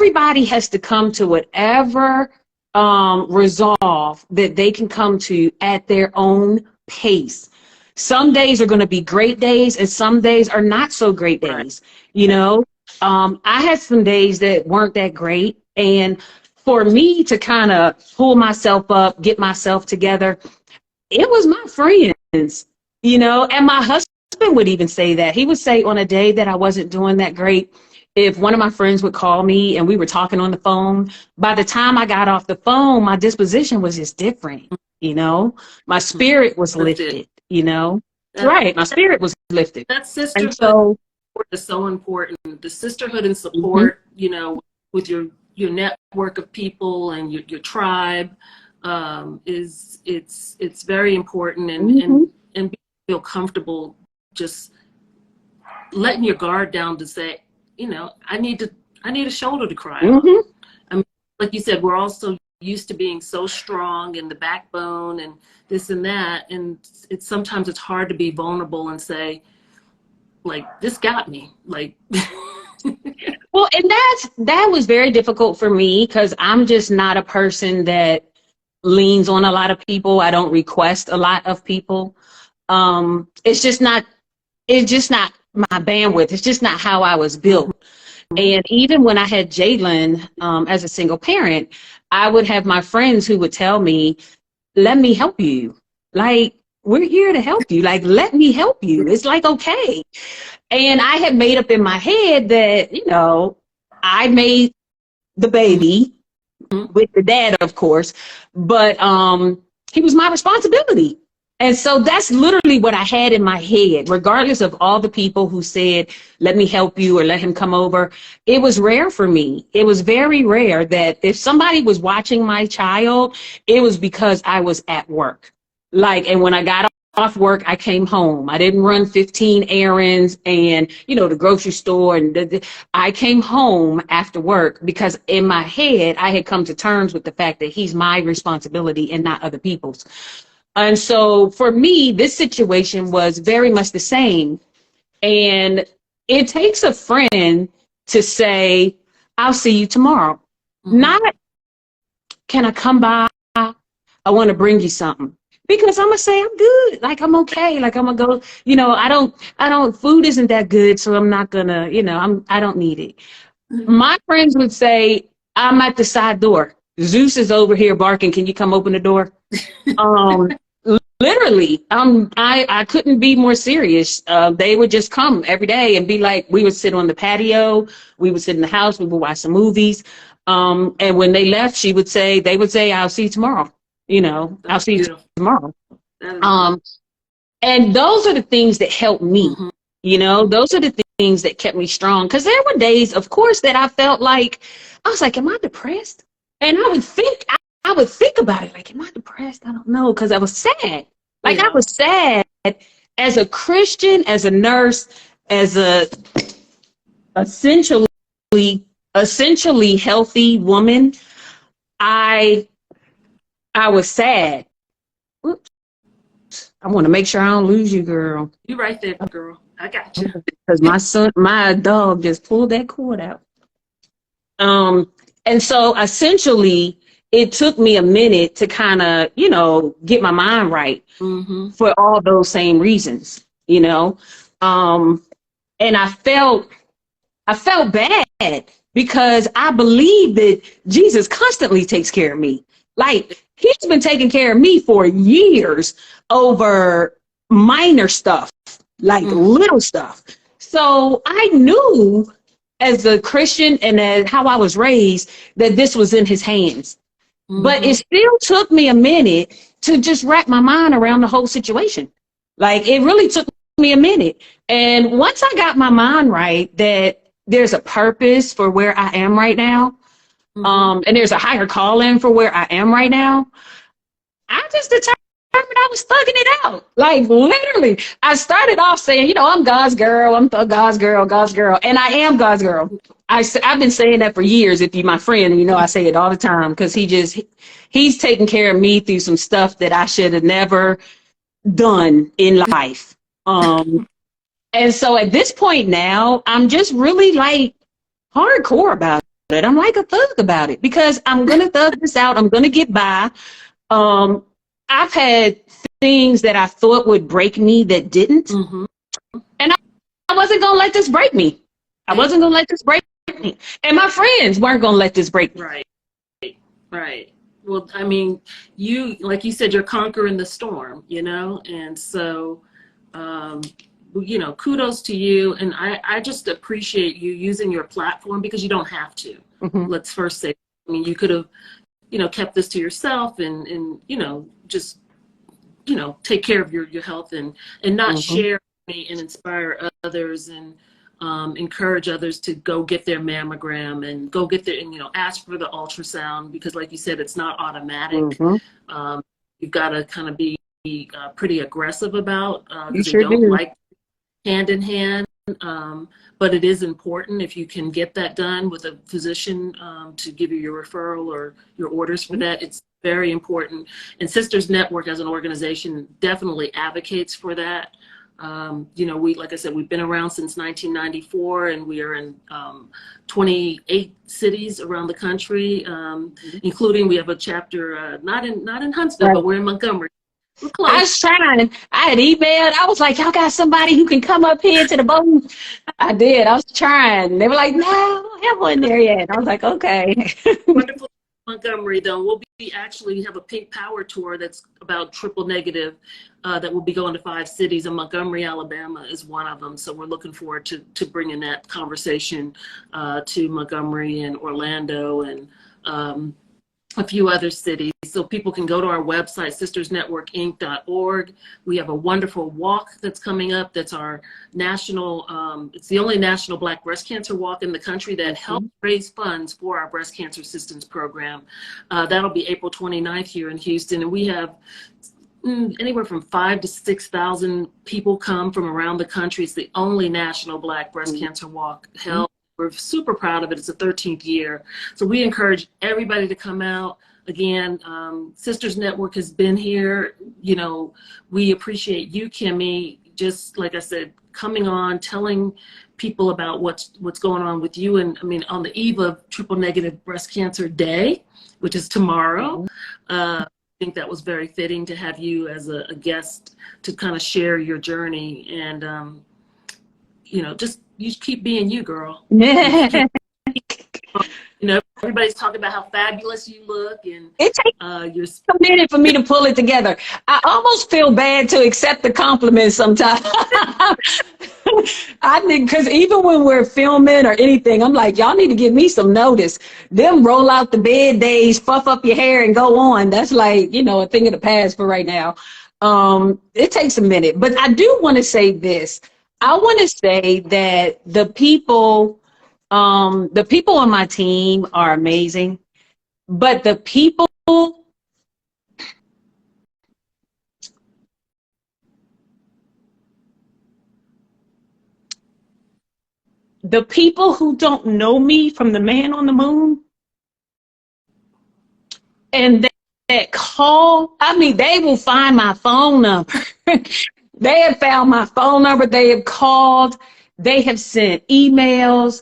everybody has to come to whatever resolve that they can come to at their own pace. Some days are going to be great days, and some days are not so great days. You know, I had some days that weren't that great. And for me to kind of pull myself up, get myself together, it was my friends, you know, and my husband would even say that. He would say on a day that I wasn't doing that great, if one of my friends would call me and we were talking on the phone, by the time I got off the phone, my disposition was just different, you know, my spirit was lifted, you know. Right, my spirit was lifted. That sisterhood is so important. The sisterhood and support, you know, with your network of people and your tribe it's very important, and feel comfortable just letting your guard down to say, you know, I need a shoulder to cry on. I mean, like you said, we're also used to being so strong in the backbone and this and that, and sometimes it's hard to be vulnerable and say, like, this got me, like. Well, and that was very difficult for me, because I'm just not a person that leans on a lot of people. I don't request a lot of people. It's just not my bandwidth. It's just not how I was built. And even when I had Jalen as a single parent, I would have my friends who would tell me, let me help you. Like, we're here to help you. Like, let me help you. It's like, okay. And I had made up in my head that, you know, I made the baby with the dad, of course, but he was my responsibility. And so that's literally what I had in my head, regardless of all the people who said, let me help you or let him come over. It was rare for me. It was very rare that if somebody was watching my child, it was because I was at work. Like, and when I got off work, I came home. I didn't run 15 errands and, you know, the grocery store. And I came home after work because in my head, I had come to terms with the fact that he's my responsibility and not other people's. And so for me, this situation was very much the same. And it takes a friend to say, I'll see you tomorrow. Not, can I come by? I want to bring you something. Because I'm going to say, I'm good. Like, I'm okay. Like, I'm going to go, you know, I don't, food isn't that good. So I'm not going to, you know, I don't need it. My friends would say, I'm at the side door. Zeus is over here barking. Can you come open the door? Literally, I couldn't be more serious. They would just come every day and be like, we would sit on the patio. We would sit in the house. We would watch some movies. And when they left, they would say, I'll see you tomorrow. You know, I'll see you tomorrow. And those are the things that helped me. You know, those are the things that kept me strong. Because there were days, of course, that I felt like, I was like, am I depressed? And I would think about it, like, am I depressed? I don't know, because I was sad. Like, I was sad as a Christian, as a nurse, as a essentially healthy woman. I was sad. Oops. I want to make sure I don't lose you, girl. You right there, girl. I got you. Because my dog just pulled that cord out. And so essentially, it took me a minute to kind of, you know, get my mind right for all those same reasons, you know. And I felt bad because I believe that Jesus constantly takes care of me. Like, he's been taking care of me for years over minor stuff, like little stuff. So I knew as a Christian and as how I was raised that this was in his hands. But it still took me a minute to just wrap my mind around the whole situation. Like, it really took me a minute. And once I got my mind right that there's a purpose for where I am right now, and there's a higher calling for where I am right now, I just determined I was thugging it out. Like, literally, I started off saying, you know, I'm God's girl. I'm God's girl, God's girl. And I am God's girl. I've been saying that for years. If you're my friend, you know, I say it all the time because he's taking care of me through some stuff that I should have never done in life. And so at this point now, I'm just really like hardcore about it. I'm like a thug about it because I'm going to thug this out. I'm going to get by. I've had things that I thought would break me that didn't. Mm-hmm. And I wasn't going to let this break me. I wasn't going to let this break me. And my friends weren't going to let this break me. Right. Right. Well, I mean, you, like you said, you're conquering the storm, you know? And so, you know, kudos to you. And I just appreciate you using your platform because you don't have to. Mm-hmm. Let's first say, I mean, you could have, you know, kept this to yourself and you know, just, you know, take care of your health and not Mm-hmm. share me and inspire others and encourage others to go get their mammogram and go get their, and, you know, ask for the ultrasound because like you said, it's not automatic. Mm-hmm. You've got to kind of be pretty aggressive about You because sure they don't do. like hand in hand. But it is important if you can get that done with a physician to give you your referral or your orders for that. It's very important. And Sisters Network as an organization definitely advocates for that. You know, like I said, we've been around since 1994 and we are in 28 cities around the country, including we have a chapter, not in Huntsville, Right. but we're in Montgomery. We're close. I was trying. I had emailed. I was like, y'all got somebody who can come up here to the boat? I did. I was trying. They were like, no, I don't have one there yet. I was like, okay. Wonderful. Montgomery, though, we'll be actually have a Pink Power tour that's about triple negative that will be going to 5 cities, and Montgomery, Alabama is one of them. So we're looking forward to bringing that conversation to Montgomery and Orlando and a few other cities. So people can go to our website, sistersnetworkinc.org. We have a wonderful walk that's coming up. That's our national, it's the only national Black breast cancer walk in the country that helps raise funds for our breast cancer assistance program. That'll be April 29th here in Houston. And we have anywhere from 5,000 to 6,000 people come from around the country. It's the only national Black breast cancer walk held. We're super proud of it. It's the 13th year. So we encourage everybody to come out. Again, Sisters Network has been here. You know, we appreciate you, Kimmi, just like I said, coming on, telling people about what's going on with you. And I mean, on the eve of Triple Negative Breast Cancer Day, which is tomorrow, I think that was very fitting to have you as a guest to kind of share your journey. And, you know, just you keep being you, girl. You know, everybody's talking about how fabulous you look, and It takes you're a minute for me to pull it together. I almost feel bad to accept the compliments sometimes. I think because even when we're filming or anything, I'm like, y'all need to give me some notice. Them roll out the bed days, puff up your hair, and go on. That's like, you know, a thing of the past for right now. It takes a minute, but I do want to say this. I want to say that the people on my team are amazing, but the people who don't know me from the man on the moon and that call, I mean, they will find my phone number. They have found my phone number. They have called. They have sent emails.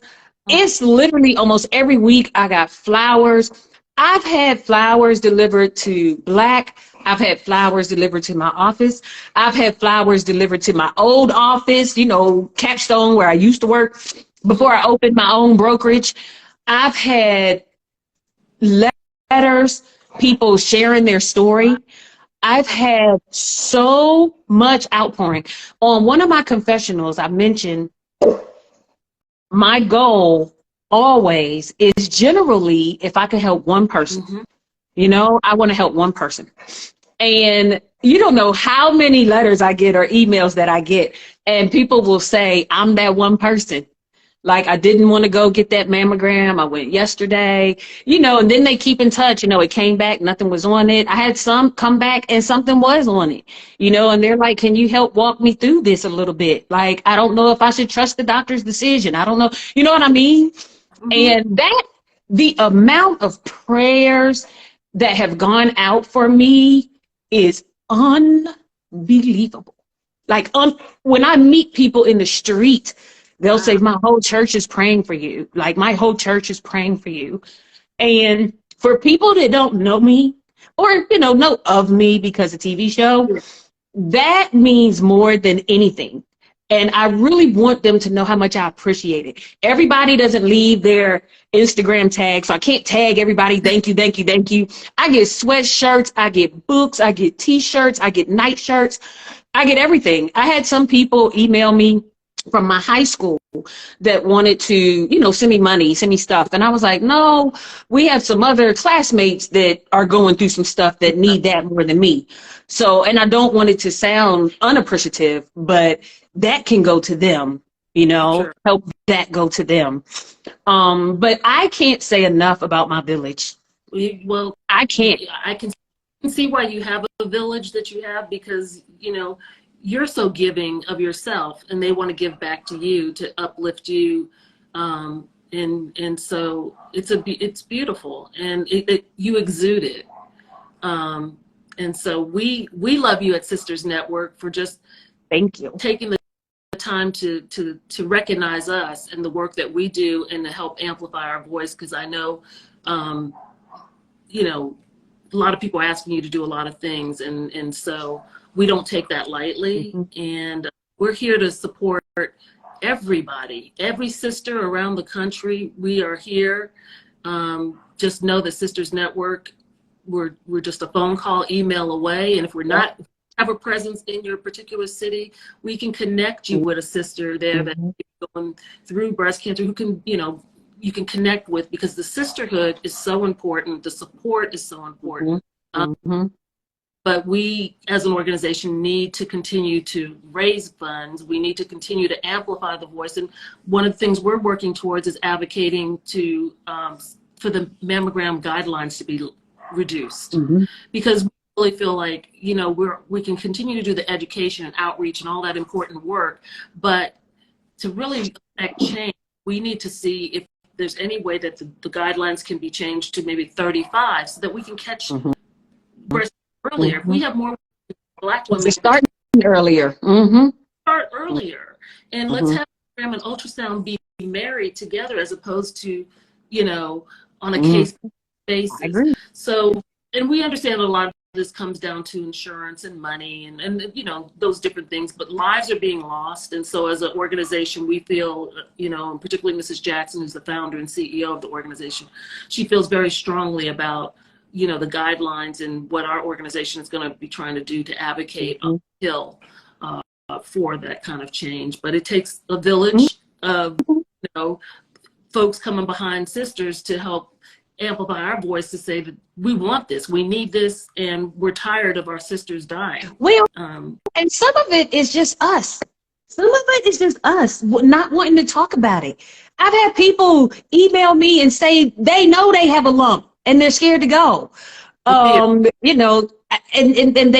It's literally almost every week I got flowers. I've had flowers delivered to Black. I've had flowers delivered to my office. I've had flowers delivered to my old office, you know, Capstone, where I used to work before I opened my own brokerage. I've had letters, people sharing their story. I've had so much outpouring. On one of my confessionals, I mentioned my goal always is generally if I could help one person, you know, I want to help one person. And you don't know how many letters I get or emails that I get. And people will say, I'm that one person. Like, I didn't want to go get that mammogram. I went yesterday, you know, and then they keep in touch. You know, it came back, nothing was on it. I had some come back and something was on it, you know, and they're like, can you help walk me through this a little bit? Like, I don't know if I should trust the doctor's decision. I don't know. You know what I mean? And that, the amount of prayers that have gone out for me is unbelievable. Like, when I meet people in the street They'll Wow. say, my whole church is praying for you. Like, my whole church is praying for you. And for people that don't know me or, know of me because of TV show, that means more than anything. And I really want them to know how much I appreciate it. Everybody doesn't leave their Instagram tag, so I can't tag everybody. Thank you, thank you, thank you. I get sweatshirts, I get books, I get t-shirts, I get night shirts, I get everything. I had some people email me from my high school that wanted to, send me money, send me stuff. And I was like, no, we have some other classmates that are going through some stuff that need that more than me. So, and I don't want it to sound unappreciative, but that can go to them, Sure. help that go to them. But I can't say enough about my village. Well, I can't. I can see why you have a village that you have, because, you're so giving of yourself, and they want to give back to you to uplift you. And so it's beautiful, and you exude it. And so we love you at Sisters Network for just Thank you. taking the time to recognize us and the work that we do, and to help amplify our voice. Because I know, a lot of people are asking you to do a lot of things, and so we don't take that lightly. Mm-hmm. And we're here to support everybody, every sister around the country. We are here. Just know that Sisters Network, we're just a phone call, email away. And if we're not have a presence in your particular city, we can connect you with a sister there that's going through breast cancer, who can, you can connect with, because the sisterhood is so important. The support is so important. But we, as an organization, need to continue to raise funds. We need to continue to amplify the voice. And one of the things we're working towards is advocating for the mammogram guidelines to be reduced. Because we really feel like, we can continue to do the education and outreach and all that important work, but to really affect change, we need to see if there's any way that the guidelines can be changed to maybe 35, so that we can catch breast earlier. If we have more Black women, start earlier. Start earlier, and let's have mammogram and ultrasound be married together, as opposed to, on a case basis. I agree. So, and we understand a lot of this comes down to insurance and money and those different things, but lives are being lost. And so as an organization, we feel, and particularly Mrs. Jackson, who's the founder and CEO of the organization, she feels very strongly about, the guidelines and what our organization is going to be trying to do to advocate uphill for that kind of change. But it takes a village of, folks coming behind sisters to help amplify our voice, to say that we want this, we need this, and we're tired of our sisters dying. Well, and some of it is just us. Some of it is just us not wanting to talk about it. I've had people email me and say they know they have a lump and they're scared to go. And they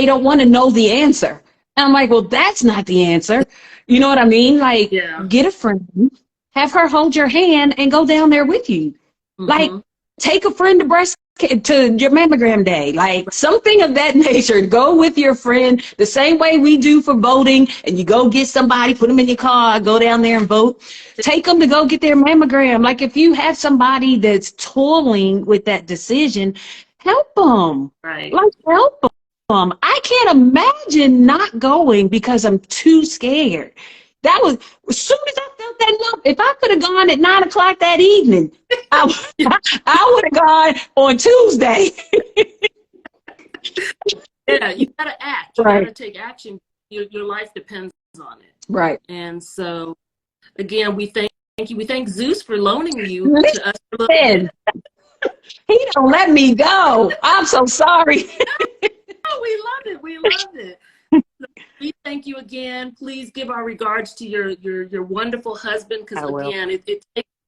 don't want to know the answer. And I'm like, well, that's not the answer. You know what I mean? Like, get a friend, have her hold your hand, and go down there with you. Like, take a friend to your mammogram day, like something of that nature. Go with your friend the same way we do for voting, and you go get somebody, put them in your car, go down there and vote. Take them to go get their mammogram. Like, if you have somebody that's toiling with that decision, help them. Right. Like, help them. I can't imagine not going because I'm too scared. That was, as soon as I felt that lump, if I could have gone at 9 o'clock that evening, I would have gone on Tuesday. Yeah, you got to act. You got to take action. Your life depends on it. Right. And so, again, we thank you. We thank Zeus for loaning you to us. He don't let me go. I'm so sorry. Oh, we love it. We love it. We thank you again. Please give our regards to your wonderful husband, because again,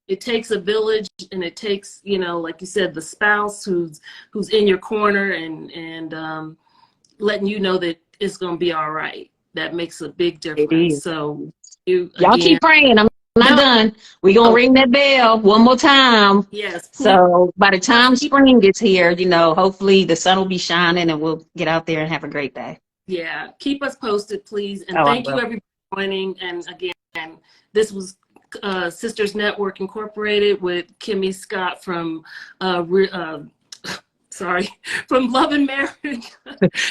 it takes a village, and it takes, like you said, the spouse who's in your corner and letting you know that it's going to be all right. That makes a big difference. So y'all keep praying. I'm not done. We're going to ring that bell one more time. Yes. Please. So by the time spring gets here, hopefully the sun will be shining and we'll get out there and have a great day. Yeah. Keep us posted, please. And thank you, everybody, for joining. And again, this was Sisters Network Incorporated with Kimmi Scott from from Love and Marriage.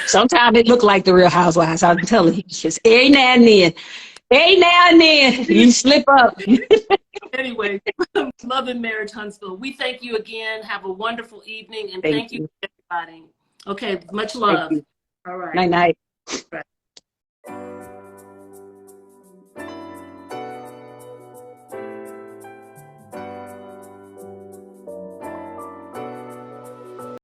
Sometimes it look like the Real Housewives. I'm telling you, just every now and then. Every now and then you slip up. Anyway, Love and Marriage Huntsville. We thank you again. Have a wonderful evening, and thank you everybody. Okay, much love. Thank you. All right. Night night. Right.